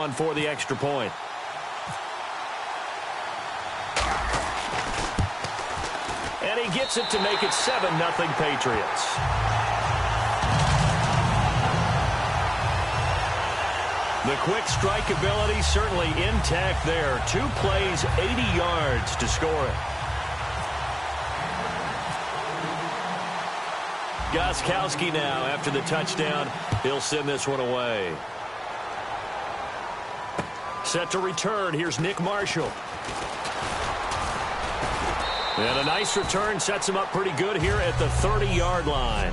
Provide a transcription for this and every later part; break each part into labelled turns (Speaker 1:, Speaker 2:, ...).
Speaker 1: on for the extra point. And he gets it to make it 7-0 Patriots. The quick strike ability certainly intact there. 2 plays, 80 yards to score it. Gostkowski now after the touchdown. He'll send this one away. Set to return. Here's Nick Marshall. And a nice return sets him up pretty good here at the 30-yard line.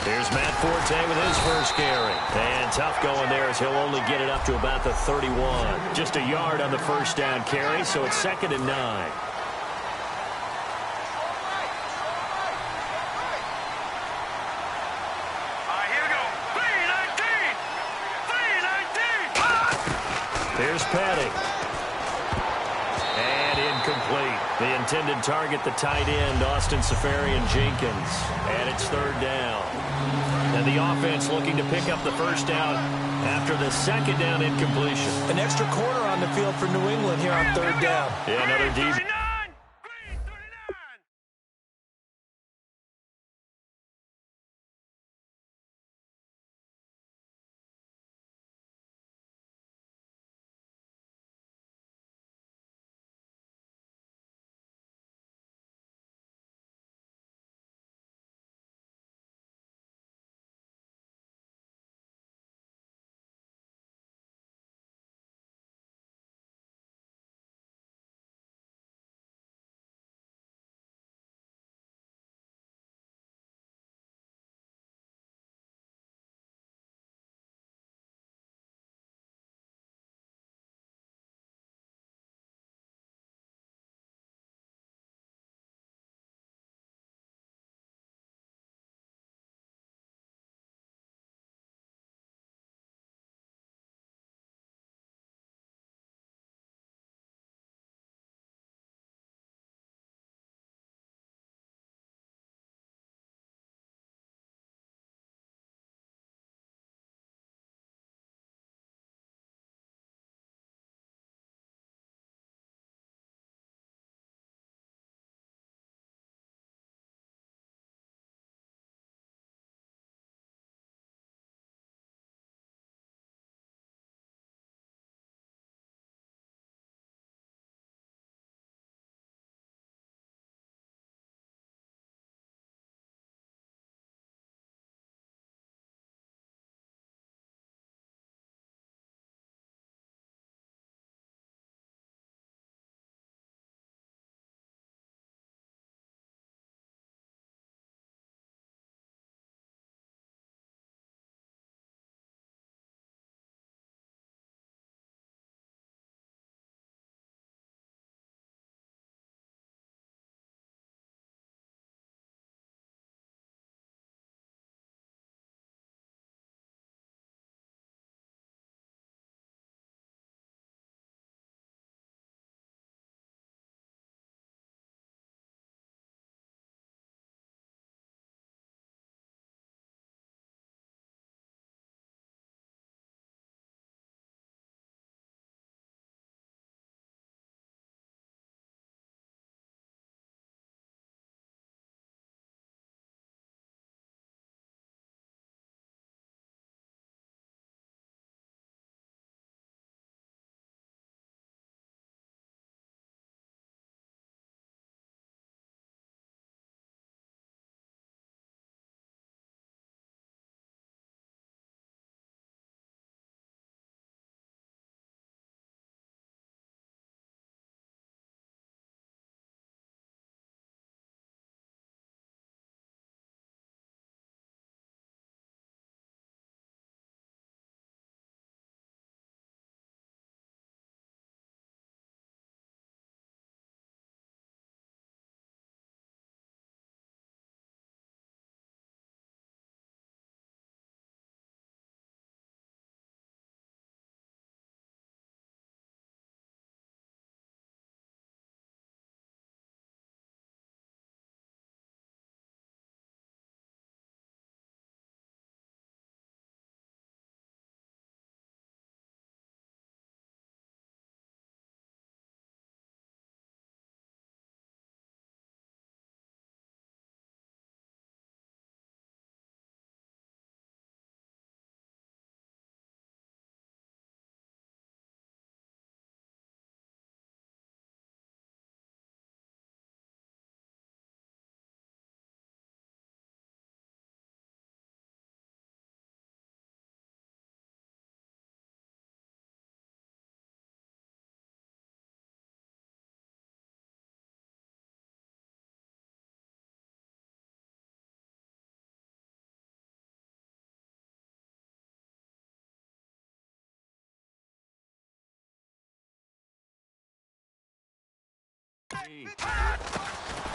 Speaker 1: Here's Matt Forte with his first carry. And tough going there as he'll only get it up to about the 31. Just a yard on the first down carry, so it's 2nd and 9. Here's Petty. And incomplete. The intended target, the tight end, Austin Seferian-Jenkins. And it's 3rd down. And the offense looking to pick up the first down after the 2nd down incompletion.
Speaker 2: An extra corner on the field for New England here on 3rd down.
Speaker 1: Yeah, another deep.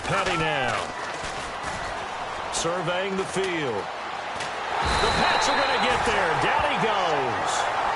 Speaker 1: Petty now. Surveying the field. The Pats are going to get there. Down he goes.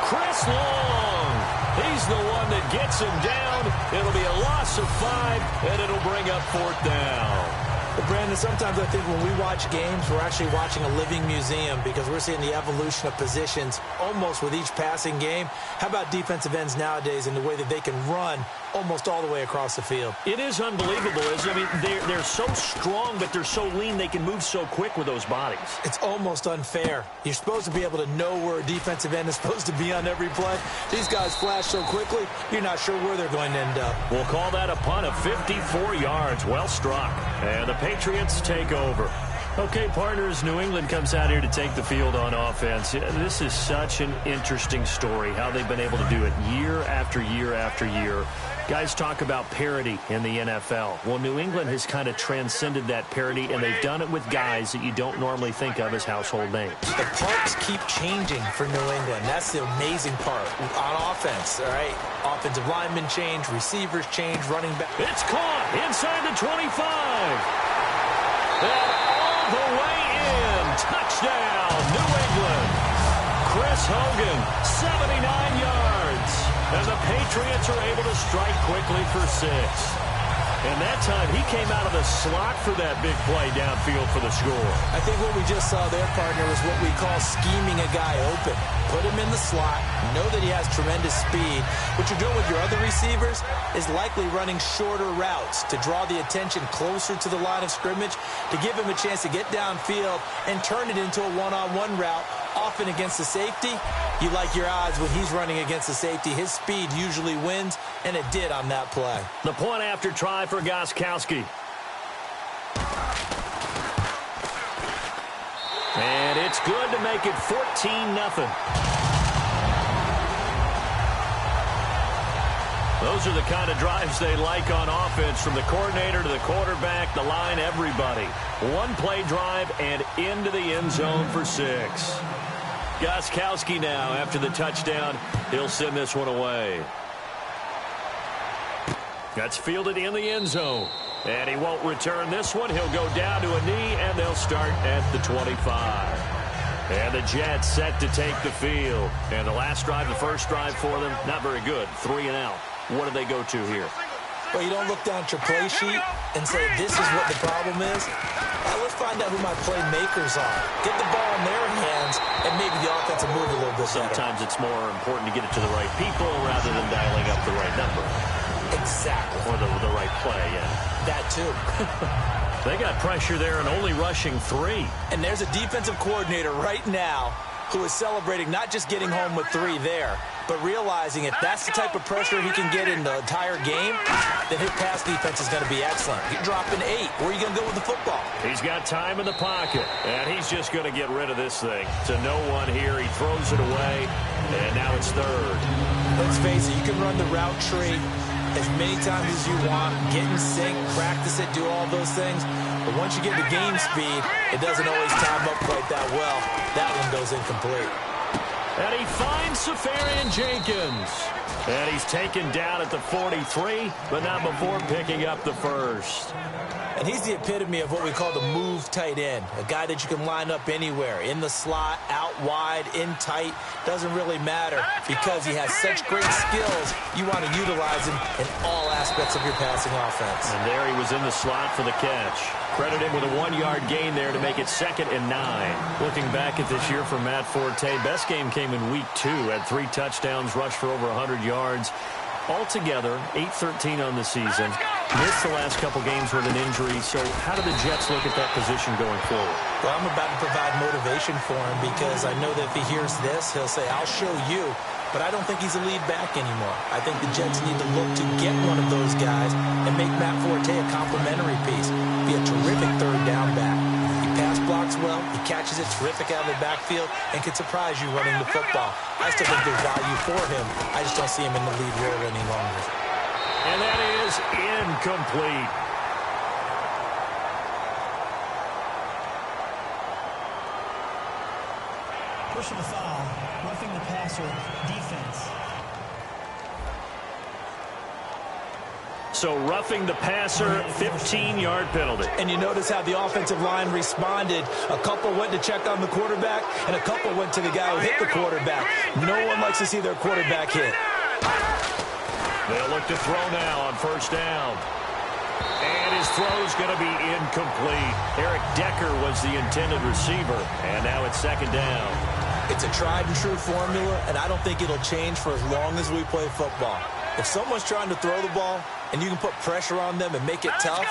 Speaker 1: Chris Long. He's the one that gets him down. It'll be a loss of 5, and it'll bring up 4th down.
Speaker 2: Well, Brandon, sometimes I think when we watch games, we're actually watching a living museum because we're seeing the evolution of positions almost with each passing game. How about defensive ends nowadays and the way that they can run almost all the way across the field?
Speaker 1: It is unbelievable, isn't it? I mean, they're so strong, but they're so lean they can move so quick with those bodies.
Speaker 2: It's almost unfair. You're supposed to be able to know where a defensive end is supposed to be on every play. These guys flash so quickly, you're not sure where they're going to end up.
Speaker 1: We'll call that a punt of 54 yards. Well struck. And the Patriots take over. Okay, partners, New England comes out here to take the field on offense. This is such an interesting story, how they've been able to do it year after year after year. Guys talk about parity in the NFL. Well, New England has kind of transcended that parity, and they've done it with guys that you don't normally think of as household names.
Speaker 2: The parts keep changing for New England. That's the amazing part on offense, all right? Offensive linemen change, receivers change, running back.
Speaker 1: It's caught inside the 25. And all the way in. Touchdown, New England. Chris Hogan, 79 yards. And the Patriots are able to strike quickly for 6. And that time, he came out of the slot for that big play downfield for the score.
Speaker 2: I think what we just saw there, partner, is what we call scheming a guy open. Put him in the slot, know that he has tremendous speed. What you're doing with your other receivers is likely running shorter routes to draw the attention closer to the line of scrimmage, to give him a chance to get downfield and turn it into a one-on-one route. Often against the safety, you like your odds when he's running against the safety. His speed usually wins, and it did on that play.
Speaker 1: The point after try for Gostkowski. And it's good to make it 14-0. Those are the kind of drives they like on offense, from the coordinator to the quarterback, the line, everybody. One-play drive and into the end zone for 6. Gostkowski now, after the touchdown, he'll send this one away. That's fielded in the end zone. And he won't return this one. He'll go down to a knee, and they'll start at the 25. And the Jets set to take the field. And the last drive, the first drive for them, not very good. 3 and out. What do they go to here?
Speaker 2: Well, you don't look down at your play sheet and say, this is what the problem is. Let's find out who my playmakers are. Get the ball in their hands, and maybe the offense will move a little bit better.
Speaker 1: Sometimes it's more important to get it to the right people rather than dialing up the right number.
Speaker 2: Exactly.
Speaker 1: Or the right play, yeah.
Speaker 2: That too.
Speaker 1: They got pressure there and only rushing 3.
Speaker 2: And there's a defensive coordinator right now who is celebrating not just getting home with 3 there, but realizing if that's the type of pressure he can get in the entire game, then his pass defense is going to be excellent. You're dropping 8. Where are you going to go with the football?
Speaker 1: He's got time in the pocket, and he's just going to get rid of this thing. To no one here, he throws it away, and now it's 3rd.
Speaker 2: Let's face it, you can run the route tree as many times as you want, get in sync, practice it, do all those things. But once you get the game speed, it doesn't always time up quite that well. That one goes incomplete.
Speaker 1: And he finds Safarian Jenkins. And he's taken down at the 43, but not before picking up the first.
Speaker 2: And he's the epitome of what we call the move tight end, a guy that you can line up anywhere, in the slot, out wide, in tight, doesn't really matter because he has such great skills. You want to utilize him in all aspects of your passing offense.
Speaker 1: And there he was in the slot for the catch. Credit him with a 1-yard gain there to make it 2nd and 9. Looking back at this year for Matt Forte, best game came in week 2, had 3 touchdowns, rushed for over 100 yards. Altogether, 8-13 on the season. Missed the last couple games with an injury. So how do the Jets look at that position going forward?
Speaker 2: Well, I'm about to provide motivation for him because I know that if he hears this, he'll say, I'll show you. But I don't think he's a lead back anymore. I think the Jets need to look to get one of those guys and make Matt Forte a complimentary piece. Be a terrific 3rd down back. He pass blocks well, he catches it terrific out of the backfield, and can surprise you running the football. I still think there's value for him. I just don't see him in the lead role any longer.
Speaker 1: And that is incomplete.
Speaker 3: Personal foul, roughing the passer, defense.
Speaker 1: So roughing the passer, 15-yard penalty.
Speaker 2: And you notice how the offensive line responded. A couple went to check on the quarterback, and a couple went to the guy who hit the quarterback. No one likes to see their quarterback hit.
Speaker 1: They'll look to throw now on first down. And his throw's going to be incomplete. Eric Decker was the intended receiver, and now it's second down.
Speaker 2: It's a tried-and-true formula, and I don't think it'll change for as long as we play football. If someone's trying to throw the ball and you can put pressure on them and make it tough,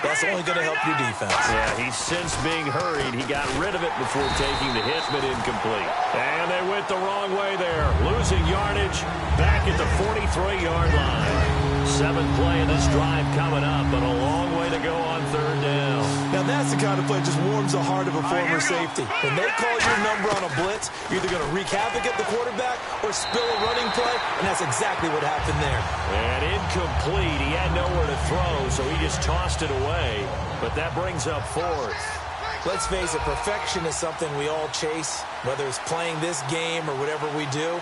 Speaker 2: that's only going to help your defense.
Speaker 1: Yeah, he's since being hurried. He got rid of it before taking the hit, but incomplete. And they went the wrong way there, losing yardage back at the 43-yard line. 7th play of this drive coming up, but a long way to go on third down.
Speaker 2: Now that's the kind of play that just warms the heart of a former safety. When they call your number on a blitz, you're either going to wreak havoc at the quarterback or spill a running play, and that's exactly what happened there.
Speaker 1: And incomplete. He had nowhere to throw, so he just tossed it away. But that brings up 4th.
Speaker 2: Let's face it, perfection is something we all chase, whether it's playing this game or whatever we do.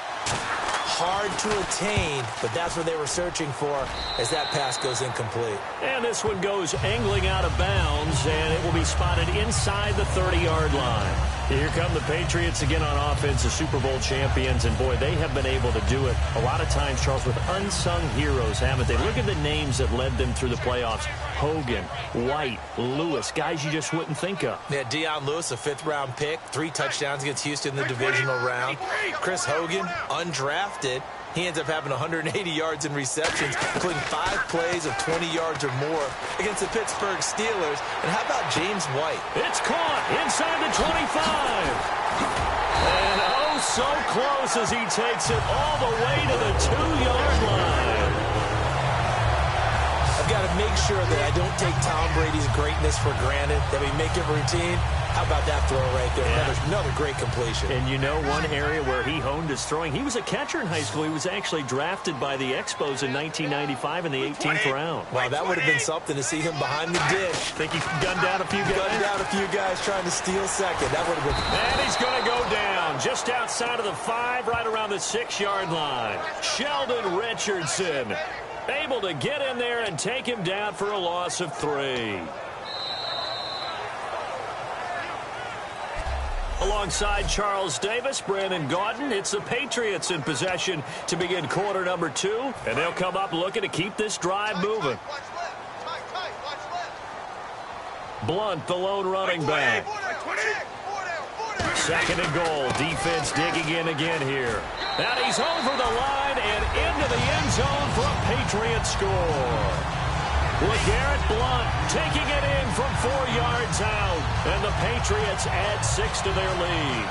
Speaker 2: Hard to attain, but that's what they were searching for as that pass goes incomplete.
Speaker 1: And this one goes angling out of bounds, and it will be spotted inside the 30-yard line. Here come the Patriots again on offense, the Super Bowl champions, and boy, they have been able to do it a lot of times, Charles, with unsung heroes, haven't they? Look at the names that led them through the playoffs. Hogan, White, Lewis, guys you just wouldn't think of.
Speaker 2: Yeah, Deion Lewis, a 5th-round pick, 3 touchdowns against Houston in the divisional round. Chris Hogan, undrafted. He ends up having 180 yards in receptions, including 5 plays of 20 yards or more against the Pittsburgh Steelers. And how about James White?
Speaker 1: It's caught inside the 25. And oh, so close as he takes it all the way to the 2-yard line.
Speaker 2: I've got to make sure that I don't take Tom Brady's greatness for granted, that we make it routine. How about that throw right there? Yeah. Another great completion.
Speaker 1: And you know one area where he honed his throwing? He was a catcher in high school. He was actually drafted by the Expos in 1995 in the 18th round.
Speaker 2: Wow, that would have been something to see him behind the dish.
Speaker 1: Think he gunned out a few guys?
Speaker 2: Gunned out a few guys trying to steal second. That would have been...
Speaker 1: And he's going to go down just outside of the 5, right around the 6-yard line. Sheldon Richardson able to get in there and take him down for a loss of 3. Alongside Charles Davis, Brandon Gaudin, it's the Patriots in possession to begin quarter number 2, and they'll come up looking to keep this drive moving. Blunt, the lone running back. 2nd and goal. Defense digging in again here. And he's over the line and into the end zone for a Patriot score. LeGarrette Blunt taking it in from 4 yards out, and the Patriots add 6 to their lead.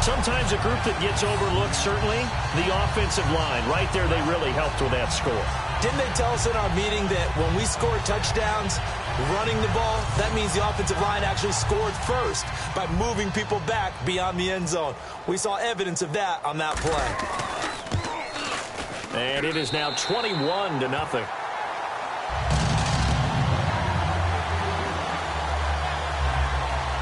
Speaker 1: Sometimes a group that gets overlooked, certainly, the offensive line. Right there, they really helped with that score.
Speaker 2: Didn't they tell us in our meeting that when we score touchdowns running the ball, that means the offensive line actually scored first by moving people back beyond the end zone? We saw evidence of that on that play.
Speaker 1: And it is now 21-0.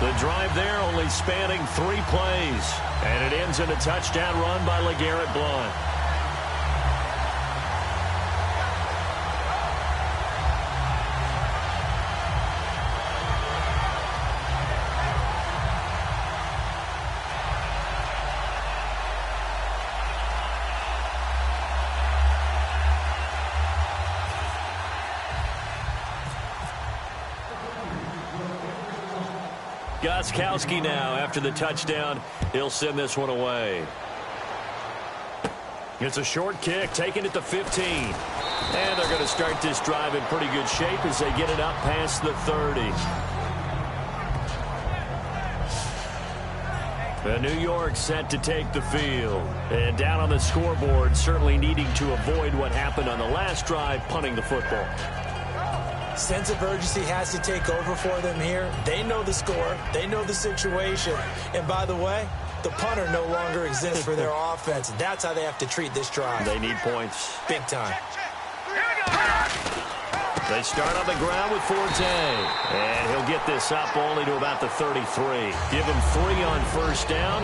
Speaker 1: The drive there only spanning 3 plays. And it ends in a touchdown run by LeGarrette Blunt. Gostkowski now, after the touchdown, he'll send this one away. It's a short kick, taken at the 15. And they're going to start this drive in pretty good shape as they get it up past the 30. New York set to take the field. And down on the scoreboard, certainly needing to avoid what happened on the last drive, punting the football.
Speaker 2: Sense of urgency has to take over for them here. They know the score. They know the situation. And by the way, the punter no longer exists for their offense. That's how they have to treat this drive.
Speaker 1: They need points.
Speaker 2: Big time.
Speaker 1: They start on the ground with Forte. And he'll get this up only to about the 33. Give him 3 on first down.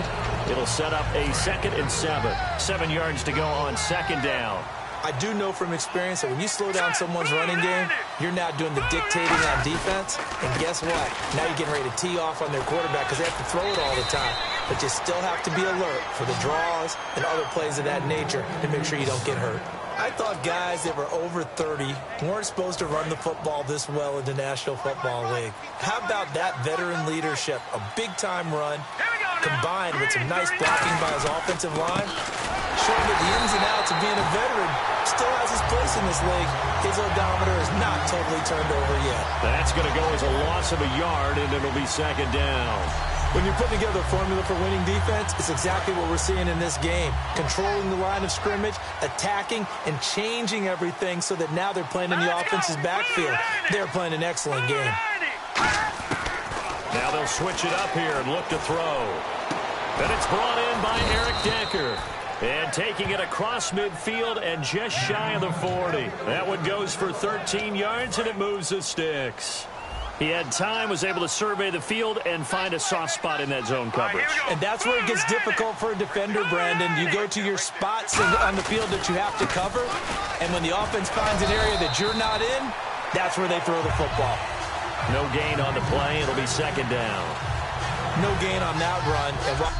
Speaker 1: It'll set up a 2nd and 7. 7 yards to go on 2nd down.
Speaker 2: I do know from experience that when you slow down someone's running game, you're now doing the dictating on defense. And guess what? Now you're getting ready to tee off on their quarterback because they have to throw it all the time. But you still have to be alert for the draws and other plays of that nature to make sure you don't get hurt. I thought guys that were over 30 weren't supposed to run the football this well in the National Football League. How about that veteran leadership? A big-time run combined with some nice blocking by his offensive line, showing that the ins and outs of being a veteran still has his place in this league. His odometer is not totally turned over yet.
Speaker 1: That's going to go as a loss of a yard, and it'll be second down.
Speaker 2: When you're putting together a formula for winning defense, it's exactly what we're seeing in this game. Controlling the line of scrimmage, attacking, and changing everything so that now they're playing in the offense's backfield. They're playing an excellent game.
Speaker 1: Now they'll switch it up here and look to throw. And it's brought in by Eric Decker. And taking it across midfield and just shy of the 40. That one goes for 13 yards, and it moves the sticks. He had time, was able to survey the field and find a soft spot in that zone coverage.
Speaker 2: And that's where it gets difficult for a defender, Brandon. You go to your spots on the field that you have to cover, and when the offense finds an area that you're not in, that's where they throw the football.
Speaker 1: No gain on the play. It'll be second down.
Speaker 2: No gain on that run. And while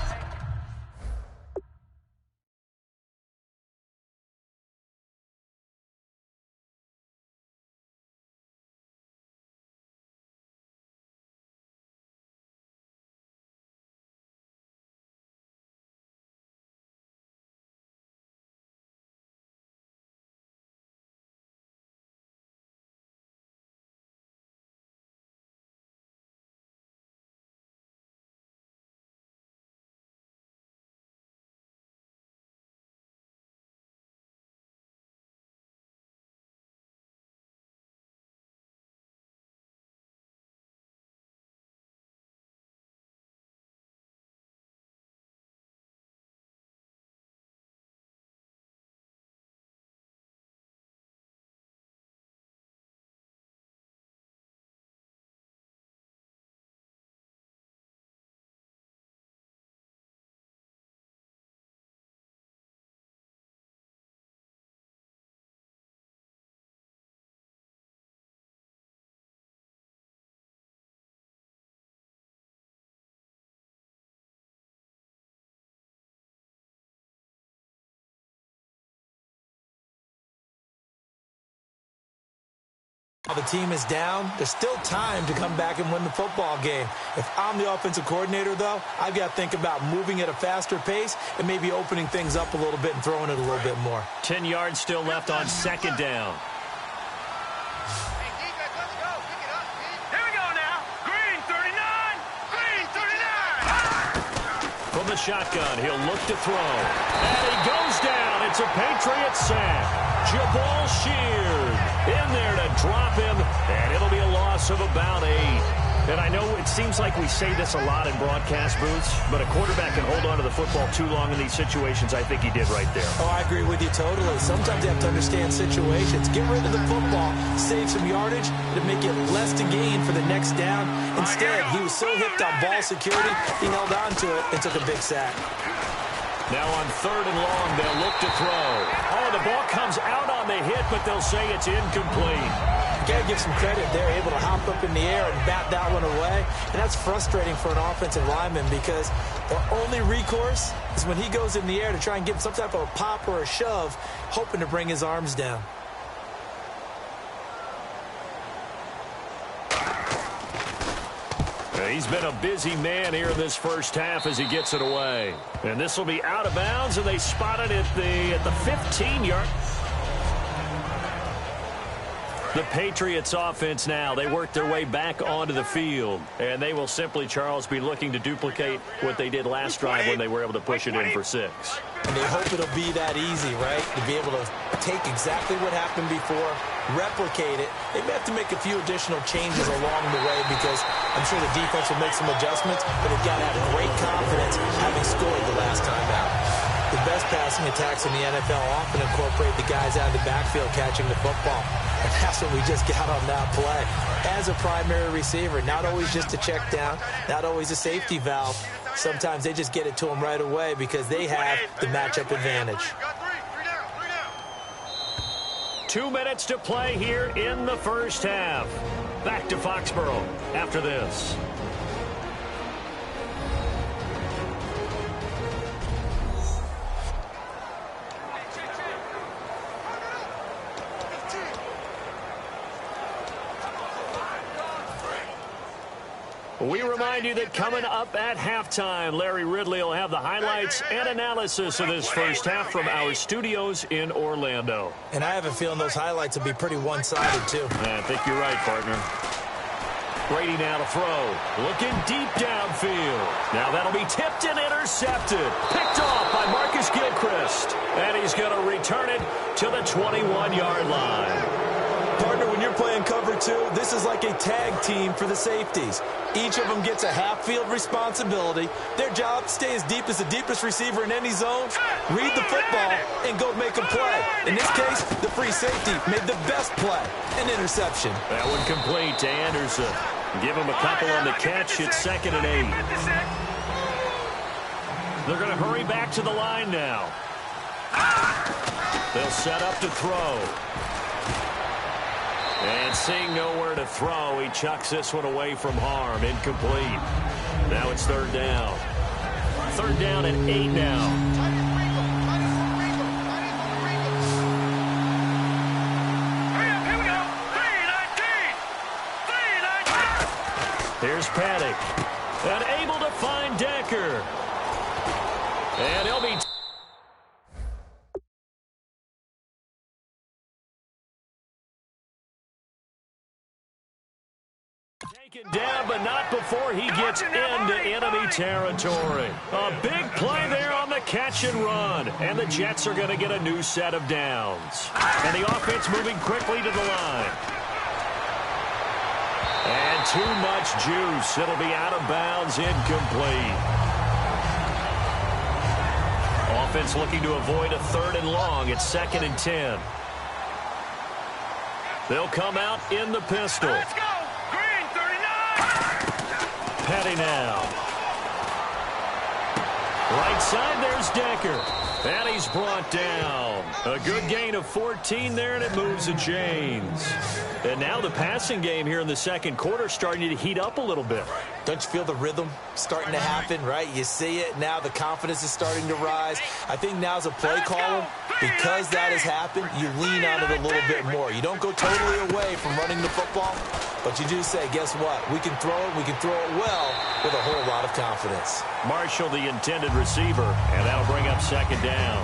Speaker 2: the team is down, there's still time to come back and win the football game. If I'm the offensive coordinator, though, I've got to think about moving at a faster pace and maybe opening things up a little bit and throwing it a little bit more.
Speaker 1: 10 yards still left on second down.
Speaker 4: Here we go now. Green 39. Green 39.
Speaker 1: From the shotgun, he'll look to throw. And he goes down. It's a Patriot sack. Jabal Sheard in there to drop him, and it'll be a loss of about 8. And I know it seems like we say this a lot in broadcast booths, but a quarterback can hold on to the football too long in these situations. I think he did right there.
Speaker 2: Oh, I agree with you totally. Sometimes you have to understand situations. Get rid of the football, save some yardage, to make it less to gain for the next down. Instead, he was so hipped on ball security, he held on to it and took a big sack.
Speaker 1: Now on third and long, they'll look to throw. Oh, the ball comes out on the hit, but they'll say it's incomplete.
Speaker 2: You got to give some credit. They're able to hop up in the air and bat that one away. And that's frustrating for an offensive lineman because the only recourse is when he goes in the air to try and get some type of a pop or a shove, hoping to bring his arms down.
Speaker 1: He's been a busy man here in this first half as he gets it away. And this will be out of bounds, and they spot it at the 15-yard. The Patriots offense now, they work their way back onto the field. And they will simply, Charles, be looking to duplicate what they did last drive when they were able to push it in for 6.
Speaker 2: And they hope it'll be that easy, right? To be able to take exactly what happened before, replicate it. They may have to make a few additional changes along the way because I'm sure the defense will make some adjustments, but they've got to have great confidence having scored the last time out. The best passing attacks in the NFL often incorporate the guys out of the backfield catching the football. And that's what we just got on that play. As a primary receiver, not always just a check down, not always a safety valve. Sometimes they just get it to them right away because they have the matchup advantage.
Speaker 1: 2 minutes to play here in the first half. Back to Foxborough after this. We remind you that coming up at halftime, Larry Ridley will have the highlights and analysis of this first half from our studios in Orlando.
Speaker 2: And I have a feeling those highlights will be pretty one-sided, too.
Speaker 1: I think you're right, partner. Brady now to throw. Looking deep downfield. Now that'll be tipped and intercepted. Picked off by Marcus Gilchrist. And he's going to return it to the 21-yard line.
Speaker 2: Partner, when you're playing cover two, this is like a tag team for the safeties. Each of them gets a half-field responsibility. Their job, stay as deep as the deepest receiver in any zone, read the football, and go make a play. In this case, the free safety made the best play, an interception.
Speaker 1: That one complete to Anderson. Give him a couple on the catch. It's 2nd and 8. They're going to hurry back to the line now. They'll set up to throw. And seeing nowhere to throw, he chucks this one away from harm. Incomplete. Now it's 3rd down. 3rd down and 8 now.
Speaker 4: Here we go. 3-19.
Speaker 1: Here's Paddock. And able to find Decker. And he'll be... taken down, but not before he gets into enemy territory. A big play there on the catch and run. And the Jets are going to get a new set of downs. And the offense moving quickly to the line. And too much juice. It'll be out of bounds, incomplete. Offense looking to avoid a 3rd and long. It's 2nd and 10. They'll come out in the pistol.
Speaker 4: Let's go. Green 39.
Speaker 1: Petty now. Right side, there's Decker. And he's brought down. A good gain of 14 there, and it moves the chains. And now the passing game here in the second quarter starting to heat up a little bit.
Speaker 2: Don't you feel the rhythm starting to happen, right? You see it. Now the confidence is starting to rise. I think now's a play caller. Because that has happened, you lean on it a little bit more. You don't go totally away from running the football, but you do say, guess what? We can throw it. We can throw it well with a whole lot of confidence.
Speaker 1: Marshall, the intended receiver, and that'll bring up 2nd down.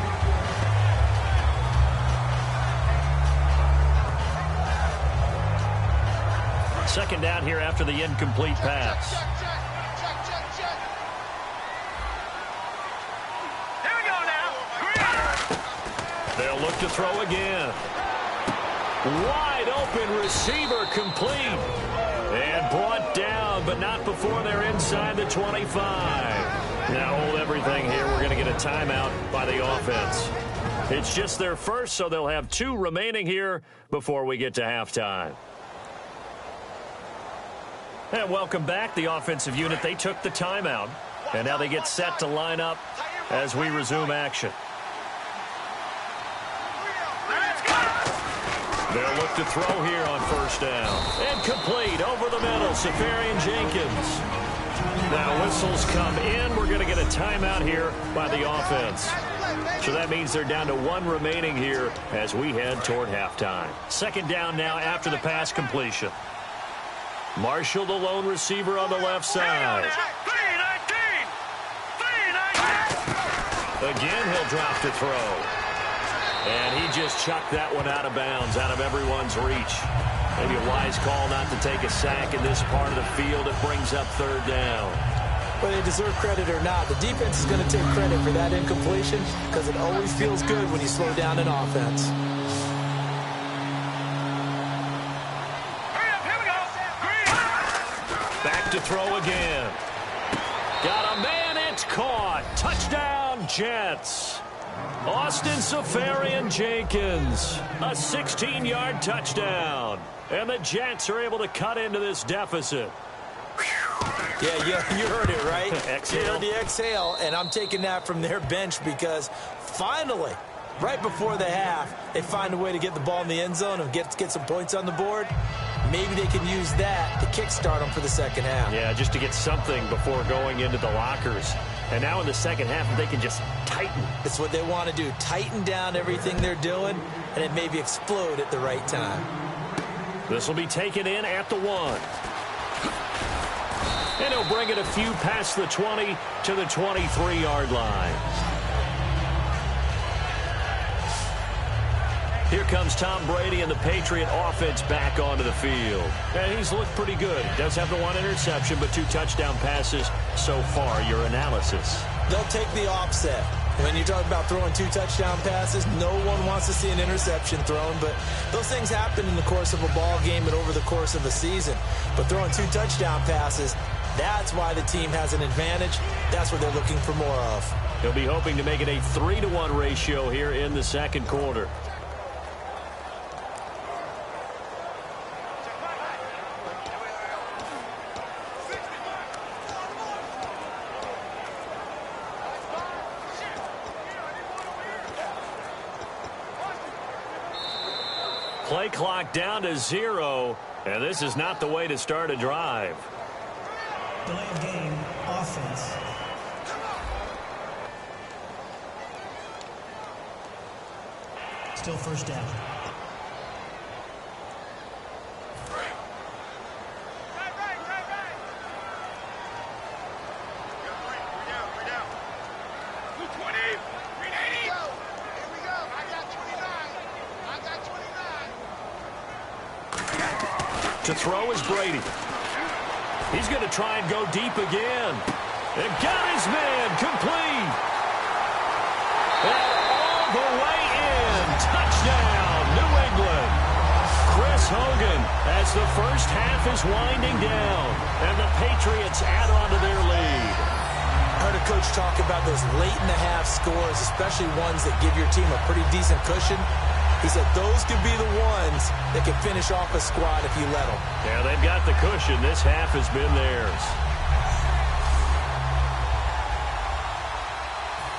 Speaker 1: Second down here after the incomplete pass.
Speaker 4: Here we go now. Green.
Speaker 1: They'll look to throw again. Wide open receiver complete. And brought down, but not before they're inside the 25. Now hold everything here. We're going to get a timeout by the offense. It's just their first, so they'll have 2 remaining here before we get to halftime. And welcome back. The offensive unit, they took the timeout. And now they get set to line up as we resume action. They'll look to throw here on 1st down. And complete over the middle. Safarian Jenkins. Now whistles come in. We're going to get a timeout here by the offense. So that means they're down to 1 remaining here as we head toward halftime. 2nd down now after the pass completion. Marshall, the lone receiver on the left side.
Speaker 4: 3-19.
Speaker 1: Again, he'll drop to throw. And he just chucked that one out of bounds, out of everyone's reach. Maybe a wise call not to take a sack in this part of the field. It brings up 3rd down.
Speaker 2: Whether they deserve credit or not, the defense is going to take credit for that incompletion because it always feels good when you slow down an offense.
Speaker 1: Back to throw again. Got a man, it's caught. Touchdown, Jets. Austin Safarian Jenkins, a 16-yard touchdown. And the Jets are able to cut into this deficit.
Speaker 2: Yeah, you heard it, right?
Speaker 1: Exhale.
Speaker 2: You heard the exhale, and I'm taking that from their bench because finally right before the half, they find a way to get the ball in the end zone and get some points on the board. Maybe they can use that to kickstart them for the second half.
Speaker 1: Yeah, just to get something before going into the lockers. And now in the second half, they can just tighten.
Speaker 2: That's what they want to do. Tighten down everything they're doing, and it maybe explode at the right time.
Speaker 1: This will be taken in at the 1. And he'll bring it a few past the 20 to the 23-yard line. Here comes Tom Brady and the Patriot offense back onto the field. And he's looked pretty good. Does have the 1 interception, but 2 touchdown passes so far. Your analysis?
Speaker 2: They'll take the offset. When you talk about throwing 2 touchdown passes, no one wants to see an interception thrown, but those things happen in the course of a ball game and over the course of a season. But throwing 2 touchdown passes, that's why the team has an advantage. That's what they're looking for more of.
Speaker 1: He'll be hoping to make it a 3-to-1 ratio here in the second quarter. Play clock down to 0, and this is not the way to start a drive.
Speaker 3: Delay of game, offense. Still first down.
Speaker 1: To throw is Brady. He's going to try and go deep again. And got his man complete. And all the way in. Touchdown, New England. Chris Hogan as the first half is winding down. And the Patriots add on to their lead.
Speaker 2: I heard a coach talk about those late-in-the-half scores, especially ones that give your team a pretty decent cushion. He said those could be the ones that can finish off a squad if you let them.
Speaker 1: Yeah, they've got the cushion. This half has been theirs.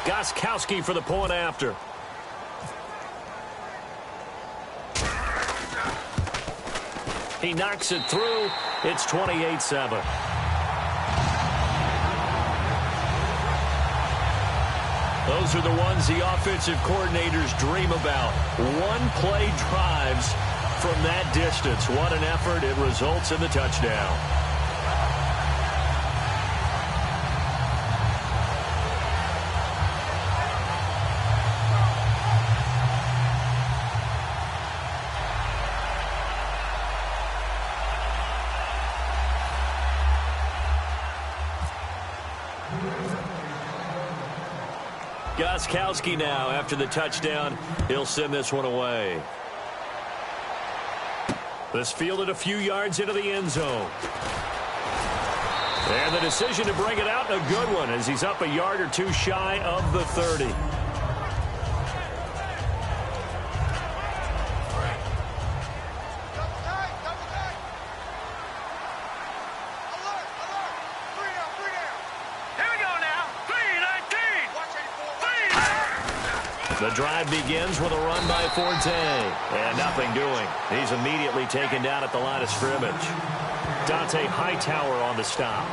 Speaker 1: Gostkowski for the point after. He knocks it through. It's 28-7. Those are the ones the offensive coordinators dream about. One-play drives from that distance. What an effort. It results in the touchdown. Gostkowski now, after the touchdown, he'll send this one away. This fielded a few yards into the end zone. And the decision to bring it out, a good one, as he's up a yard or 2 shy of the 30. The drive begins with a run by Forte. And nothing doing. He's immediately taken down at the line of scrimmage. Dante Hightower on the stop.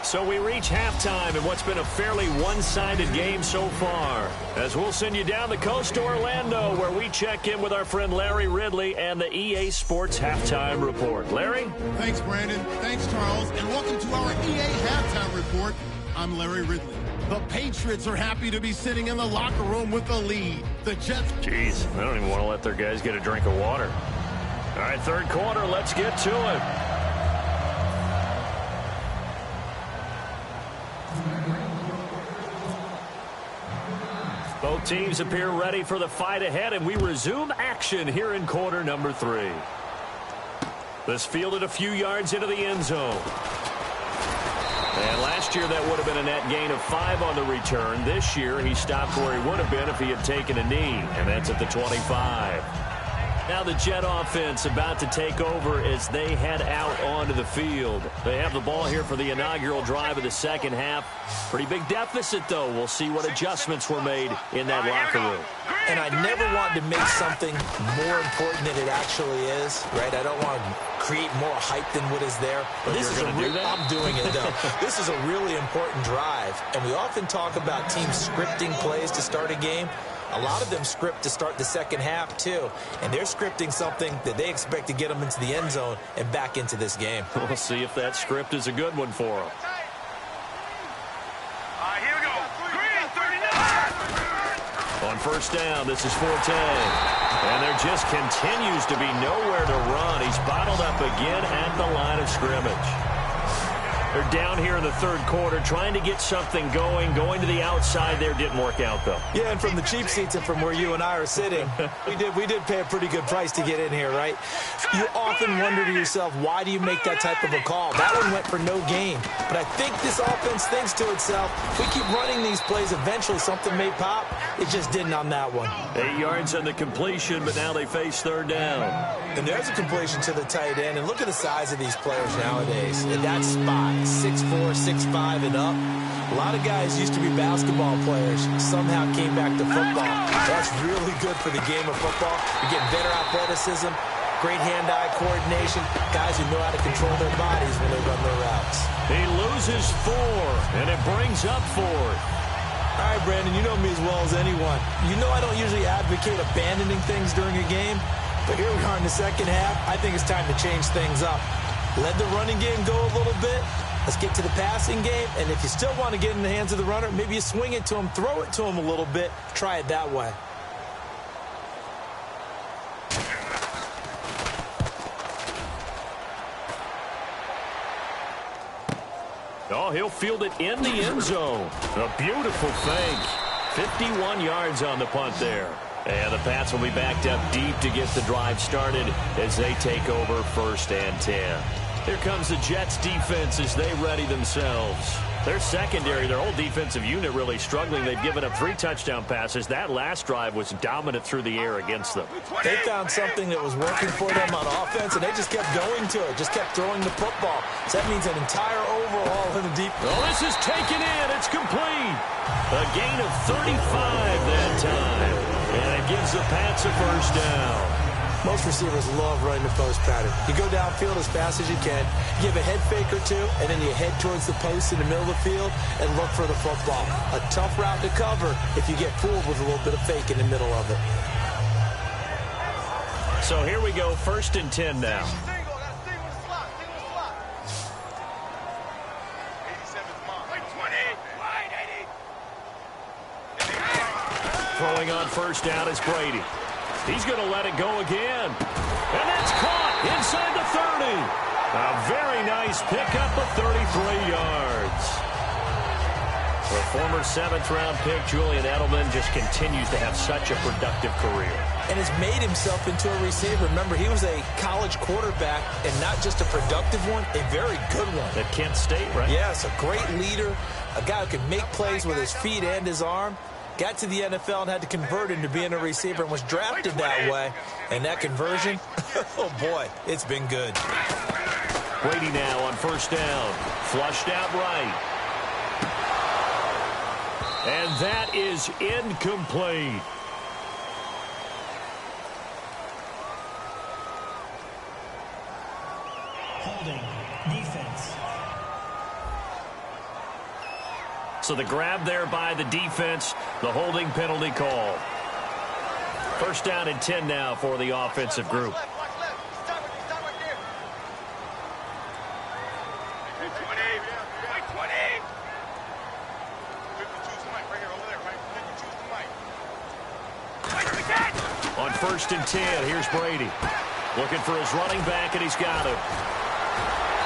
Speaker 1: So we reach halftime in what's been a fairly one-sided game so far. As we'll send you down the coast to Orlando, where we check in with our friend Larry Ridley and the EA Sports Halftime Report. Larry?
Speaker 5: Thanks, Brandon. Thanks, Charles. And welcome to our EA Halftime Report. I'm Larry Ridley. The Patriots are happy to be sitting in the locker room with the lead. The Jets...
Speaker 1: Jeez, I don't even want to let their guys get a drink of water. All right, third quarter, let's get to it. Both teams appear ready for the fight ahead, and we resume action here in quarter number 3. This fielded a few yards into the end zone. And last year that would have been a net gain of 5 on the return. This year he stopped where he would have been if he had taken a knee, and that's at the 25. Now the Jet offense about to take over as they head out onto the field. They have the ball here for the inaugural drive of the second half. Pretty big deficit, though. We'll see what adjustments were made in that locker room.
Speaker 2: And I never wanted to make something more important than it actually is, right? I don't want to create more hype than what is there. But this is I'm doing it, though. This is a really important drive. And we often talk about teams scripting plays to start a game. A lot of them script to start the second half, too. And they're scripting something that they expect to get them into the end zone and back into this game.
Speaker 1: We'll see if that script is a good one for them.
Speaker 4: Here we go. Green, 39.
Speaker 1: On first down, this is Forte. And there just continues to be nowhere to run. He's bottled up again at the line of scrimmage. They're down here in the third quarter trying to get something going. Going to the outside there didn't work out, though.
Speaker 2: Yeah, and from the cheap seats and from where you and I are sitting, we did pay a pretty good price to get in here, right? You often wonder to yourself, why do you make that type of a call? That one went for no gain. But I think this offense thinks to itself, if we keep running these plays, eventually something may pop. It just didn't on that one.
Speaker 1: 8 yards on the completion, but now they face third down.
Speaker 2: And there's a completion to the tight end. And look at the size of these players nowadays. In that spot, 6'4", 6'5", and up. A lot of guys used to be basketball players, somehow came back to football. That's really good for the game of football. You're getting better athleticism, great hand-eye coordination, guys who know how to control their bodies when they run their routes.
Speaker 1: He loses 4, and it brings up 4th.
Speaker 2: All right, Brandon, you know me as well as anyone. You know I don't usually advocate abandoning things during a game, but here we are in the second half. I think it's time to change things up. Let the running game go a little bit. Let's get to the passing game, and if you still want to get in the hands of the runner, maybe you swing it to him, throw it to him a little bit, try it that way.
Speaker 1: Oh, he'll field it in the end zone. A beautiful fake. 51 yards on the punt there. And the Pats will be backed up deep to get the drive started as they take over 1st and 10. Here comes the Jets defense as they ready themselves. Their secondary, their whole defensive unit really struggling. They've given up 3 touchdown passes. That last drive was dominant through the air against them.
Speaker 2: They found something that was working for them on offense, and they just kept going to it, just kept throwing the football. So that means an entire overhaul in the deep.
Speaker 1: Oh, this is taken in. It's complete. A gain of 35 that time. And it gives the Pats a 1st down.
Speaker 2: Most receivers love running the post pattern. You go downfield as fast as you can, give a head fake or two, and then you head towards the post in the middle of the field and look for the football. A tough route to cover if you get fooled with a little bit of fake in the middle of it.
Speaker 1: So here we go, 1st and 10 now. Throwing on 1st down is Brady. He's going to let it go again. And it's caught inside the 30. A very nice pickup of 33 yards. The former 7th-round pick, Julian Edelman, just continues to have such a productive career.
Speaker 2: And has made himself into a receiver. Remember, he was a college quarterback, and not just a productive one, a very good one.
Speaker 1: At Kent State, right?
Speaker 2: Yes, a great leader, a guy who can make plays with his feet and his arm. Got to the NFL and had to convert into being a receiver and was drafted that way. And that conversion, oh boy, it's been good.
Speaker 1: Brady now on 1st down. Flushed out right. And that is incomplete.
Speaker 3: Holding. Defense.
Speaker 1: So the grab there by the defense, the holding penalty call. 1st down and 10 now for the offensive group. On 1st and 10, here's Brady. Looking for his running back, and he's got him.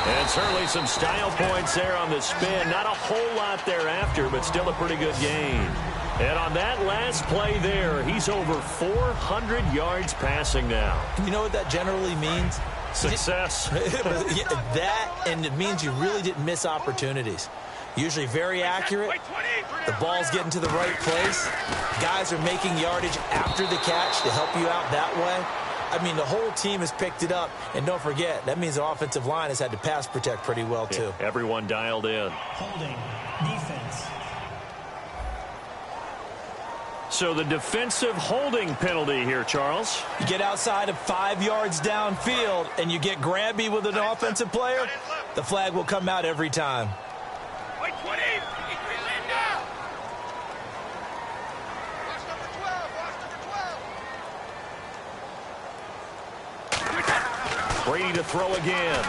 Speaker 1: And certainly some style points there on the spin. Not a whole lot thereafter, but still a pretty good gain. And on that last play there, he's over 400 yards passing now.
Speaker 2: You know what that generally means?
Speaker 1: Success.
Speaker 2: That, and it means you really didn't miss opportunities. Usually very accurate. The ball's getting to the right place. Guys are making yardage after the catch to help you out that way. I mean, the whole team has picked it up. And don't forget, that means the offensive line has had to pass protect pretty well, too.
Speaker 1: Yeah, everyone dialed in.
Speaker 3: Holding. Defense.
Speaker 1: So the defensive holding penalty here, Charles.
Speaker 2: You get outside of 5 yards downfield and you get grabby with an offensive player, the flag will come out every time.
Speaker 4: Wait, 20.
Speaker 1: Brady to throw again.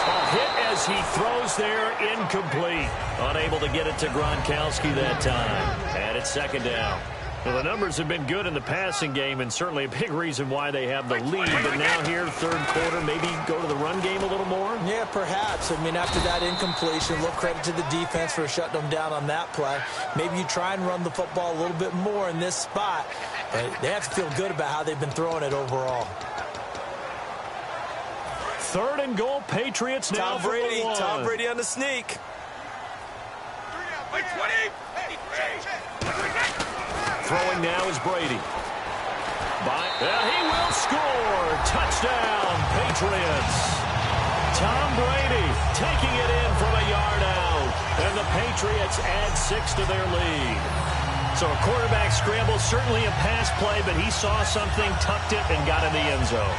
Speaker 1: A hit as he throws there, incomplete. Unable to get it to Gronkowski that time. And it's second down. Well, the numbers have been good in the passing game, and certainly a big reason why they have the lead. But now here, third quarter, maybe go to the run game a little more?
Speaker 2: Yeah, perhaps. I mean, after that incompletion, a little credit to the defense for shutting them down on that play. Maybe you try and run the football a little bit more in this spot. But they have to feel good about how they've been throwing it overall.
Speaker 1: Third and goal, Patriots now.
Speaker 2: Tom Brady on the sneak.
Speaker 4: Wait, 20.
Speaker 1: Throwing now is Brady. He will score. Touchdown, Patriots. Tom Brady taking it in from a yard out. And the Patriots add 6 to their lead. So a quarterback scramble, certainly a pass play, but he saw something, tucked it, and got in the end zone.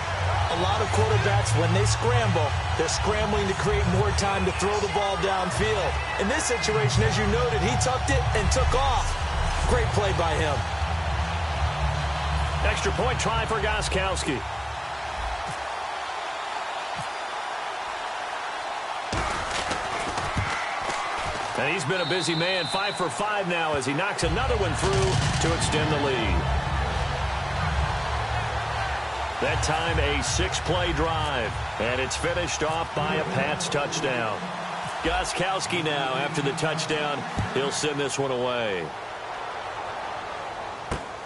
Speaker 2: A lot of quarterbacks, when they scramble, they're scrambling to create more time to throw the ball downfield. In this situation, as you noted, he tucked it and took off. Great play by him.
Speaker 1: Extra point try for Gronkowski. And he's been a busy man, 5 for 5 now as he knocks another one through to extend the lead. That time a 6-play drive, and it's finished off by a Pats touchdown. Gronkowski now, after the touchdown, he'll send this one away.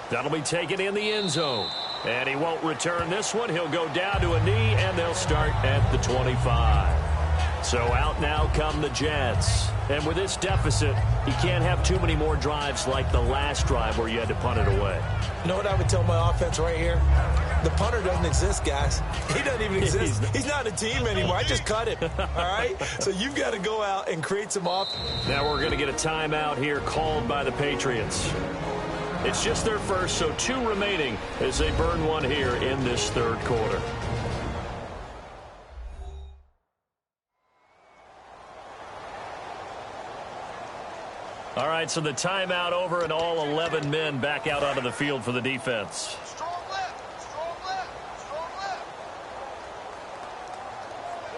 Speaker 1: That'll be taken in the end zone. And he won't return this one. He'll go down to a knee, and they'll start at the 25. So out now come the Jets. And with this deficit, you can't have too many more drives like the last drive where you had to punt it away.
Speaker 2: You know what I would tell my offense right here? The punter doesn't exist, guys. He doesn't even exist. He's not a team anymore. I just cut him. All right? So you've got to go out and create some offense.
Speaker 1: Now we're going to get a timeout here called by the Patriots. It's just their first, so 2 remaining as they burn one here in this third quarter. All right, so the timeout over and all 11 men back out onto the field for the defense.
Speaker 4: Strong left.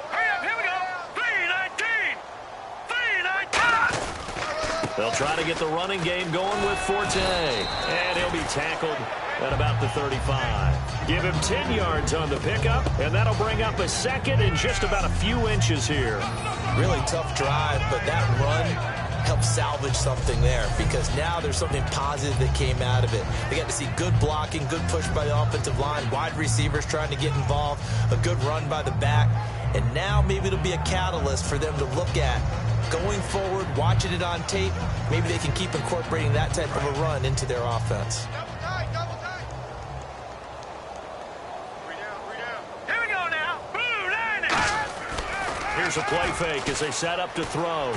Speaker 4: Hurry up, here we go. 3-19.
Speaker 1: They'll try to get the running game going with Forte. And he'll be tackled at about the 35. Give him 10 yards on the pickup, and that'll bring up a second in just about a few inches here.
Speaker 2: Really tough drive, but that run help salvage something there because now there's something positive that came out of it. They got to see good blocking, good push by the offensive line, wide receivers trying to get involved, a good run by the back, and now maybe it'll be a catalyst for them to look at going forward, watching it on tape. Maybe they can keep incorporating that type of a run into their offense.
Speaker 4: Double tight. 3 down. Here we go now. Blue 90.
Speaker 1: Here's a play fake as they set up to throw.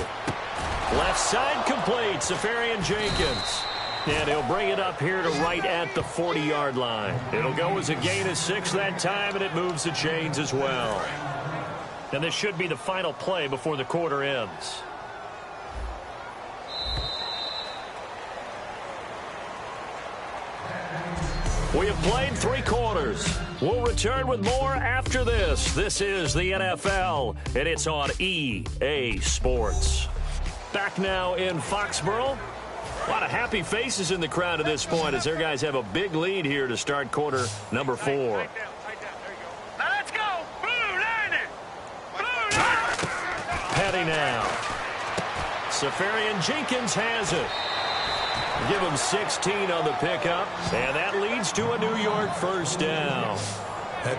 Speaker 1: Left side complete, Safarian Jenkins. And he'll bring it up here to right at the 40-yard line. It'll go as a gain of 6 that time, and it moves the chains as well. And this should be the final play before the quarter ends. We have played 3 quarters. We'll return with more after this. This is the NFL, and it's on EA Sports. Back now in Foxborough. A lot of happy faces in the crowd at this point as their guys have a big lead here to start quarter number 4.
Speaker 4: Tight down. There you go. Now let's go. Blue 90. Blue 90.
Speaker 1: Petty now. Safarian Jenkins has it. Give him 16 on the pickup, and that leads to a New York first down.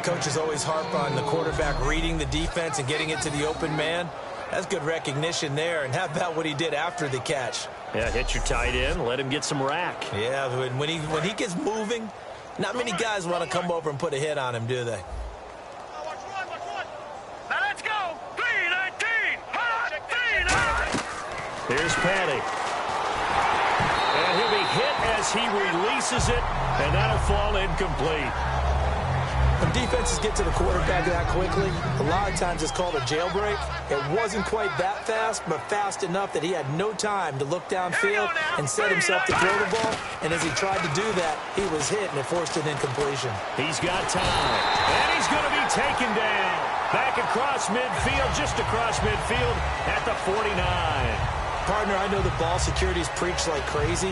Speaker 2: Coaches always harp on the quarterback reading the defense and getting it to the open man. That's good recognition there. And how about what he did after the catch?
Speaker 1: Yeah, hit your tight end, let him get some rack.
Speaker 2: Yeah, when he gets moving, Not many guys want to come over and put a hit on him, do they?
Speaker 4: Now let's go. 319. Hot 319.
Speaker 1: Here's Patty. And he'll be hit as he releases it, and that'll fall incomplete.
Speaker 2: When defenses get to the quarterback that quickly, a lot of times it's called a jailbreak. It wasn't quite that fast, but fast enough that he had no time to look downfield and set himself to throw the ball. And as he tried to do that, he was hit, and it forced an incompletion.
Speaker 1: He's got time, and he's going to be taken down. Back across midfield, just across midfield at the 49.
Speaker 2: Partner, I know the ball security is preached like crazy,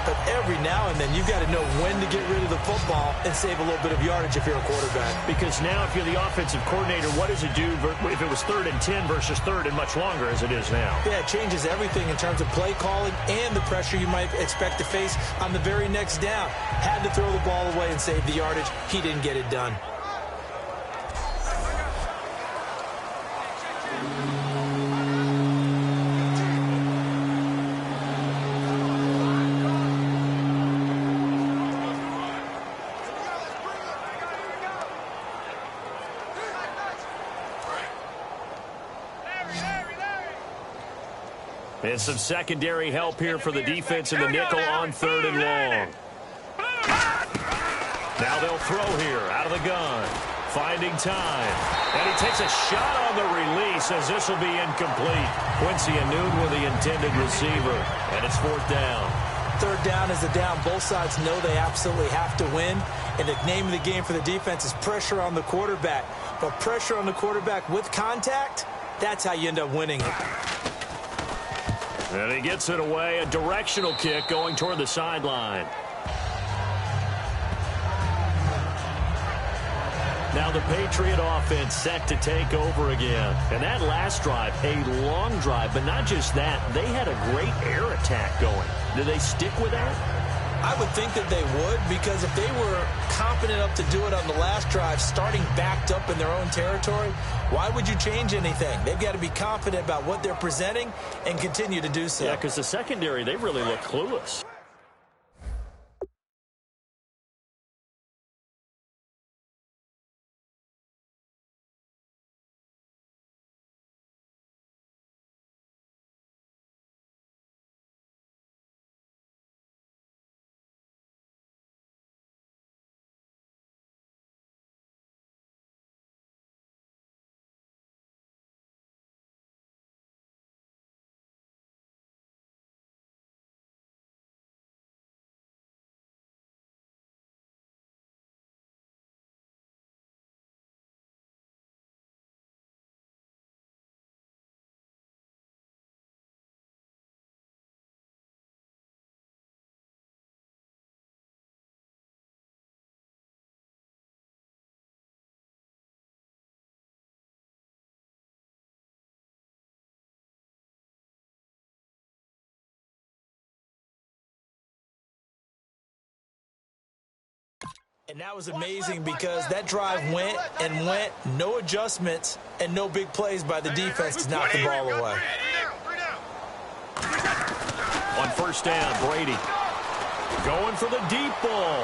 Speaker 2: but every now and then you've got to know when to get rid of the football and save a little bit of yardage if you're a quarterback.
Speaker 1: Because now if you're the offensive coordinator, what does it do if it was 3rd and 10 versus 3rd and much longer as it is now?
Speaker 2: Yeah, it changes everything in terms of play calling and the pressure you might expect to face on the very next down. Had to throw the ball away and save the yardage. He didn't get it done.
Speaker 1: And some secondary help here for the defense in the nickel on 3rd and long. Now they'll throw here out of the gun. Finding time. And he takes a shot on the release as this will be incomplete. Quincy Anoon with the intended receiver. And it's 4th down.
Speaker 2: 3rd down is the down. Both sides know they absolutely have to win. And the name of the game for the defense is pressure on the quarterback. But pressure on the quarterback with contact, that's how you end up winning it.
Speaker 1: And he gets it away. A directional kick going toward the sideline. Now the Patriot offense set to take over again. And that last drive, a long drive, but not just that. They had a great air attack going. Do they stick with that?
Speaker 2: I would think that they would, because if they were confident enough to do it on the last drive, starting backed up in their own territory, why would you change anything? They've got to be confident about what they're presenting and continue to do so.
Speaker 1: Yeah, because the secondary, they really look clueless.
Speaker 2: And that was amazing because that drive went and went, no adjustments and no big plays by the defense to knock the ball away.
Speaker 1: On 1st down, Brady going for the deep ball.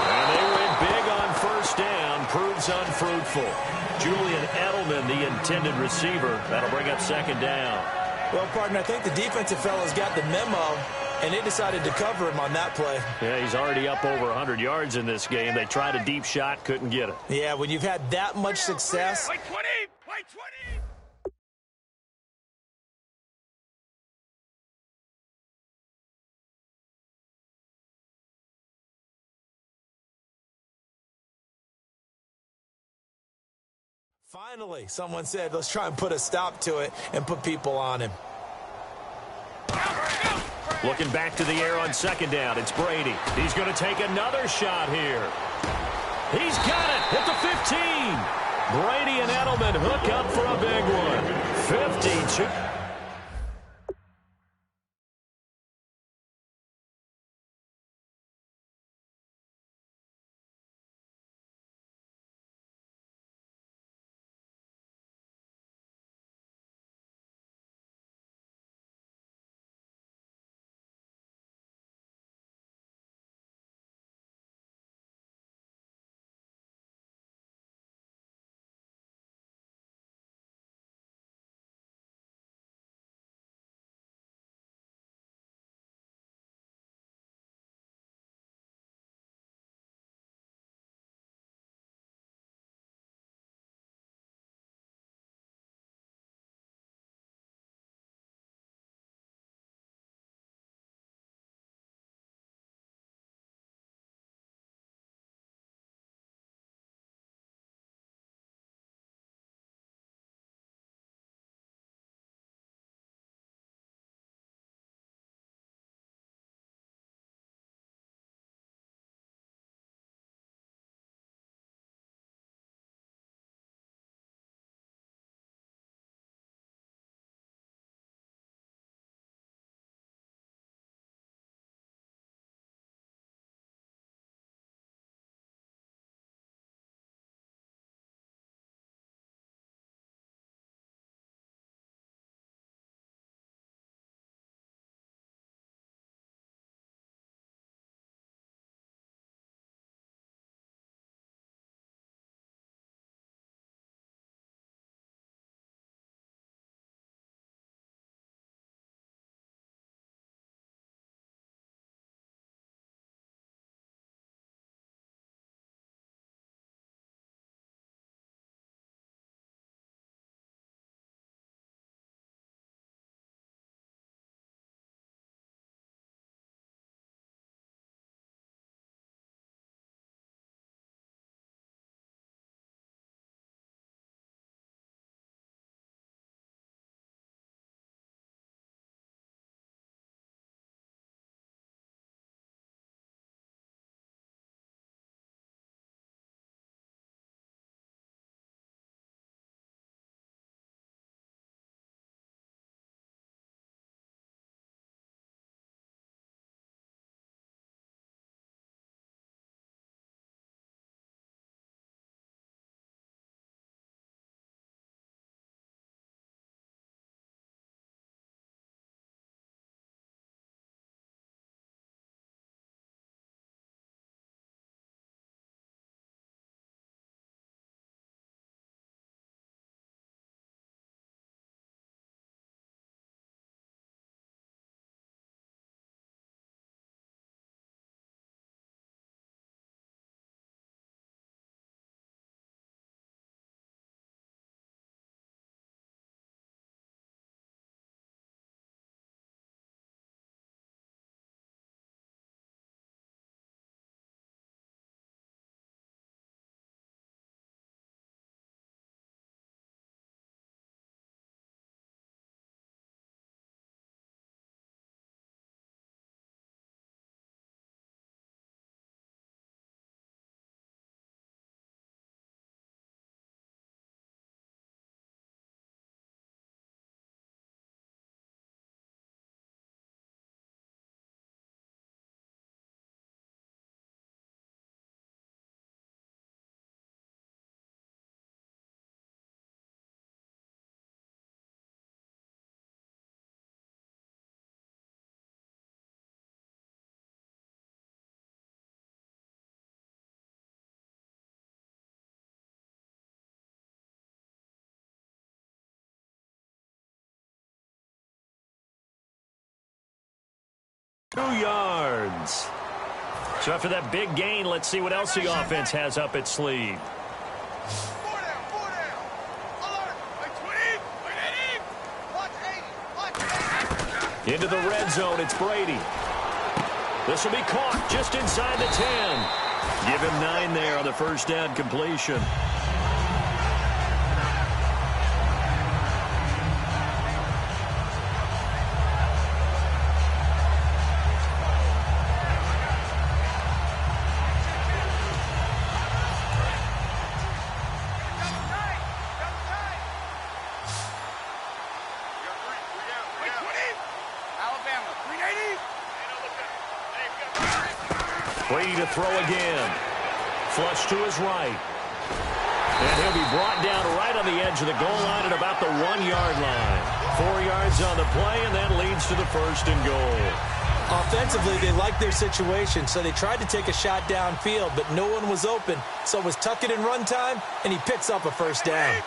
Speaker 1: And they went big on 1st down, proves unfruitful. Julian Edelman, the intended receiver. That'll bring up 2nd down.
Speaker 2: Well, partner, I think the defensive fellas got the memo, and they decided to cover him on that play.
Speaker 1: Yeah, he's already up over 100 yards in this game. They tried a deep shot, couldn't get it.
Speaker 2: Yeah, when you've had that much success.
Speaker 4: Play 20. Play 20.
Speaker 2: Finally, someone said, let's try and put a stop to it and put people on him.
Speaker 1: Looking back to the air on 2nd down. It's Brady. He's going to take another shot here. He's got it at the 15. Brady and Edelman hook up for a big one. 52. yards. So after that big gain, let's see what else the offense has up its sleeve. Into the red zone, it's Brady. This will be caught just inside the 10. Give him 9 there on the first down completion. Brady to throw again. Flush to his right. And he'll be brought down right on the edge of the goal line at about the 1-yard line. 4 yards on the play, and that leads to the first and goal.
Speaker 2: Offensively, they liked their situation, so they tried to take a shot downfield, but no one was open. So it was tuck it and run time, and he picks up a first down.